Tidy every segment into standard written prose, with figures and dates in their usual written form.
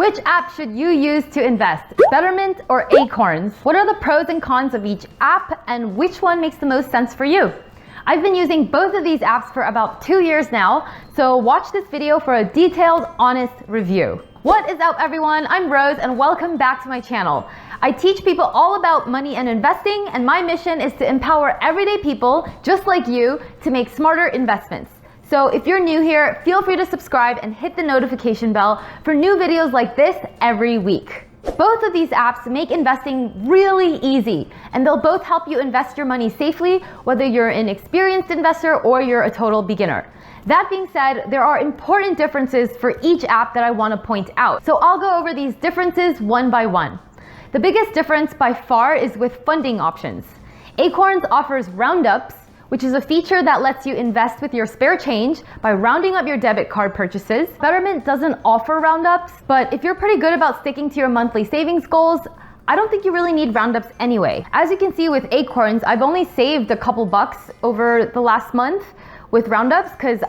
Which app should you use to invest? Betterment or Acorns? What are the pros and cons of each app, and which one makes the most sense for you? I've been using both of these apps for about 2 years now, so watch this video for a detailed, honest review. What is up, everyone? I'm Rose, and welcome back to my channel. I teach people all about money and investing, and my mission is to empower everyday people just like you to make smarter investments. So if you're new here, feel free to subscribe and hit the notification bell for new videos like this every week. Both of these apps make investing really easy, and they'll both help you invest your money safely, whether you're an experienced investor or you're a total beginner. That being said, there are important differences for each app that I want to point out. So I'll go over these differences one by one. The biggest difference by far is with funding options. Acorns offers roundups, which is a feature that lets you invest with your spare change by rounding up your debit card purchases. Betterment doesn't offer roundups, but if you're pretty good about sticking to your monthly savings goals, I don't think you really need roundups anyway. As you can see with Acorns, I've only saved a couple bucks over the last month with roundups because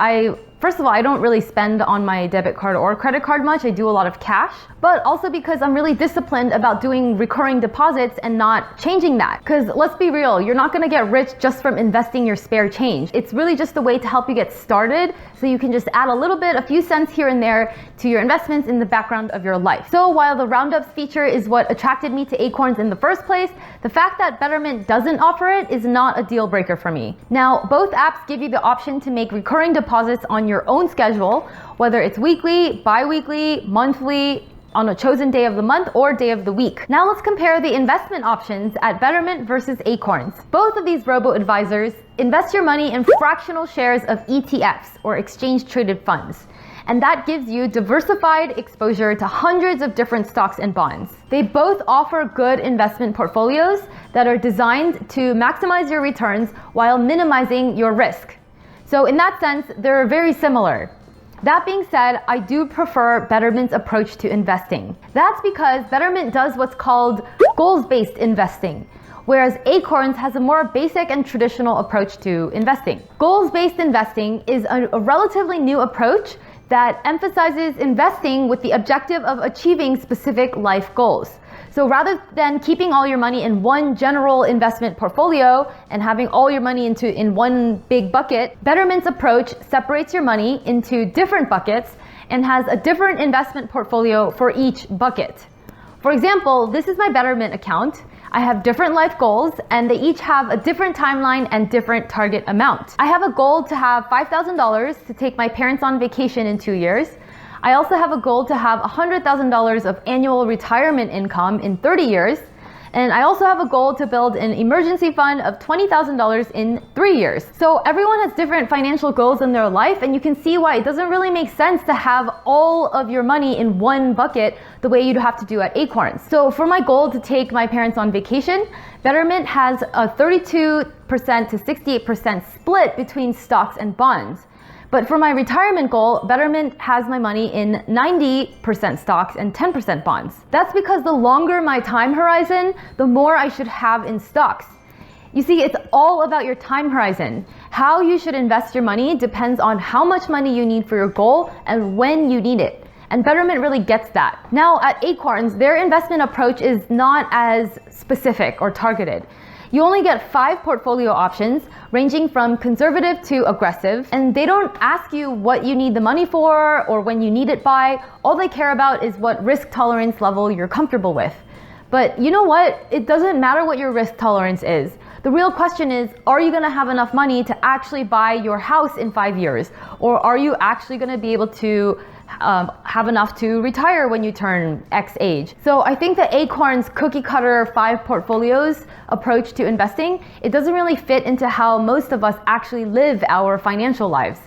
first of all, I don't really spend on my debit card or credit card much. I do a lot of cash, but also because I'm really disciplined about doing recurring deposits and not changing that. Because let's be real, you're not gonna get rich just from investing your spare change. It's really just a way to help you get started so you can just add a few cents here and there to your investments in the background of your life. So while the roundups feature is what attracted me to Acorns in the first place, the fact that Betterment doesn't offer it is not a deal breaker for me. Now, both apps give you the option to make recurring deposits on your own schedule, whether it's weekly, bi-weekly, monthly, on a chosen day of the month or day of the week. Now let's compare the investment options at Betterment versus Acorns. Both of these robo-advisors invest your money in fractional shares of ETFs, or exchange traded funds. And that gives you diversified exposure to hundreds of different stocks and bonds. They both offer good investment portfolios that are designed to maximize your returns while minimizing your risk. So in that sense, they're very similar. That being said, I do prefer Betterment's approach to investing. That's because Betterment does what's called goals-based investing, whereas Acorns has a more basic and traditional approach to investing. Goals-based investing is a relatively new approach that emphasizes investing with the objective of achieving specific life goals. So rather than keeping all your money in one general investment portfolio and having all your money in one big bucket, Betterment's approach separates your money into different buckets and has a different investment portfolio for each bucket. For example, this is my Betterment account. I have different life goals, and they each have a different timeline and different target amount. I have a goal to have $5,000 to take my parents on vacation in 2 years. I also have a goal to have $100,000 of annual retirement income in 30 years. And I also have a goal to build an emergency fund of $20,000 in 3 years. So everyone has different financial goals in their life, and you can see why it doesn't really make sense to have all of your money in one bucket the way you'd have to do at Acorns. So for my goal to take my parents on vacation, Betterment has a 32% to 68% split between stocks and bonds. But for my retirement goal, Betterment has my money in 90% stocks and 10% bonds. That's because the longer my time horizon, the more I should have in stocks. You see, it's all about your time horizon. How you should invest your money depends on how much money you need for your goal and when you need it. And Betterment really gets that. Now at Acorns, their investment approach is not as specific or targeted. You only get 5 portfolio options, ranging from conservative to aggressive, and they don't ask you what you need the money for or when you need it by. All they care about is what risk tolerance level you're comfortable with. But you know what? It doesn't matter what your risk tolerance is. The real question is, are you gonna have enough money to actually buy your house in 5 years? Or are you actually gonna be able to have enough to retire when you turn X age? So I think the Acorns cookie cutter 5 portfolios approach to investing, it doesn't really fit into how most of us actually live our financial lives.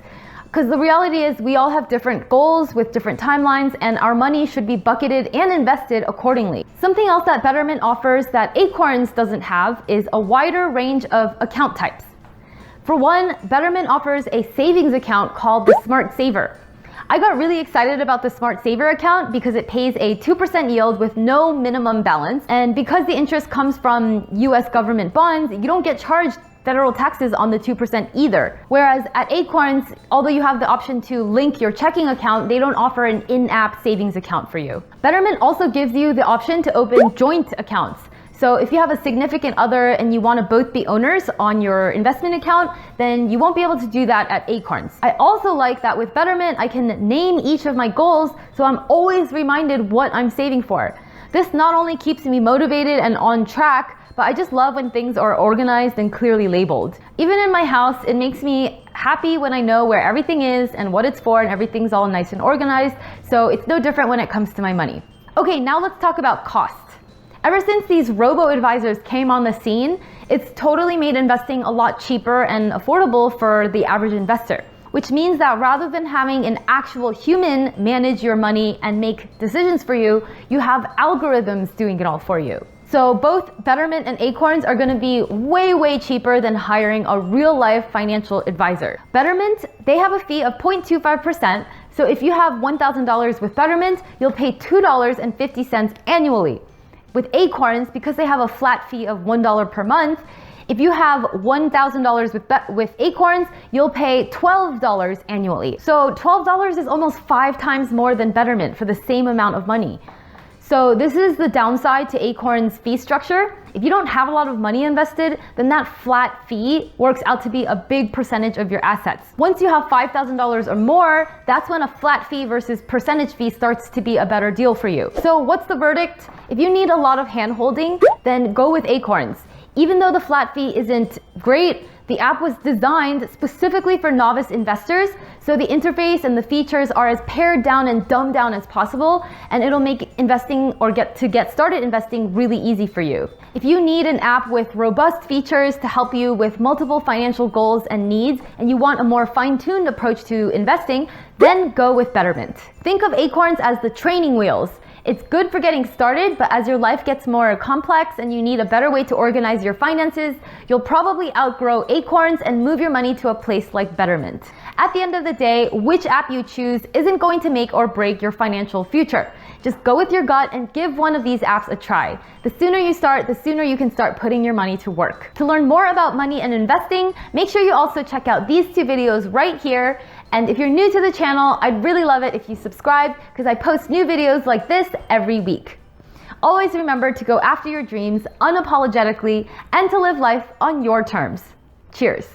Because the reality is we all have different goals with different timelines, and our money should be bucketed and invested accordingly. Something else that Betterment offers that Acorns doesn't have is a wider range of account types. For one, Betterment offers a savings account called the Smart Saver. I got really excited about the Smart Saver account because it pays a 2% yield with no minimum balance. And because the interest comes from US government bonds, you don't get charged federal taxes on the 2% either. Whereas at Acorns, although you have the option to link your checking account, they don't offer an in-app savings account for you. Betterment also gives you the option to open joint accounts. So if you have a significant other and you want to both be owners on your investment account, then you won't be able to do that at Acorns. I also like that with Betterment, I can name each of my goals, so I'm always reminded what I'm saving for. This not only keeps me motivated and on track, but I just love when things are organized and clearly labeled. Even in my house, it makes me happy when I know where everything is and what it's for, and everything's all nice and organized, so it's no different when it comes to my money. Okay, now let's talk about cost. Ever since these robo-advisors came on the scene, it's totally made investing a lot cheaper and affordable for the average investor, which means that rather than having an actual human manage your money and make decisions for you, you have algorithms doing it all for you. So both Betterment and Acorns are going to be way, way cheaper than hiring a real-life financial advisor. Betterment, they have a fee of 0.25%, so if you have $1,000 with Betterment, you'll pay $2.50 annually. With Acorns, because they have a flat fee of $1 per month, if you have $1,000 with Acorns, you'll pay $12 annually. So $12 is almost 5 times more than Betterment for the same amount of money. So this is the downside to Acorns' fee structure. If you don't have a lot of money invested, then that flat fee works out to be a big percentage of your assets. Once you have $5,000 or more, that's when a flat fee versus percentage fee starts to be a better deal for you. So what's the verdict? If you need a lot of hand-holding, then go with Acorns. Even though the flat fee isn't great, the app was designed specifically for novice investors, so the interface and the features are as pared down and dumbed down as possible, and it'll make investing or get started investing really easy for you. If you need an app with robust features to help you with multiple financial goals and needs, and you want a more fine-tuned approach to investing, then go with Betterment. Think of Acorns as the training wheels. It's good for getting started, but as your life gets more complex and you need a better way to organize your finances, you'll probably outgrow Acorns and move your money to a place like Betterment. At the end of the day, which app you choose isn't going to make or break your financial future. Just go with your gut and give one of these apps a try. The sooner you start, the sooner you can start putting your money to work. To learn more about money and investing, make sure you also check out these 2 videos right here. And if you're new to the channel, I'd really love it if you subscribe, because I post new videos like this every week. Always remember to go after your dreams unapologetically and to live life on your terms. Cheers.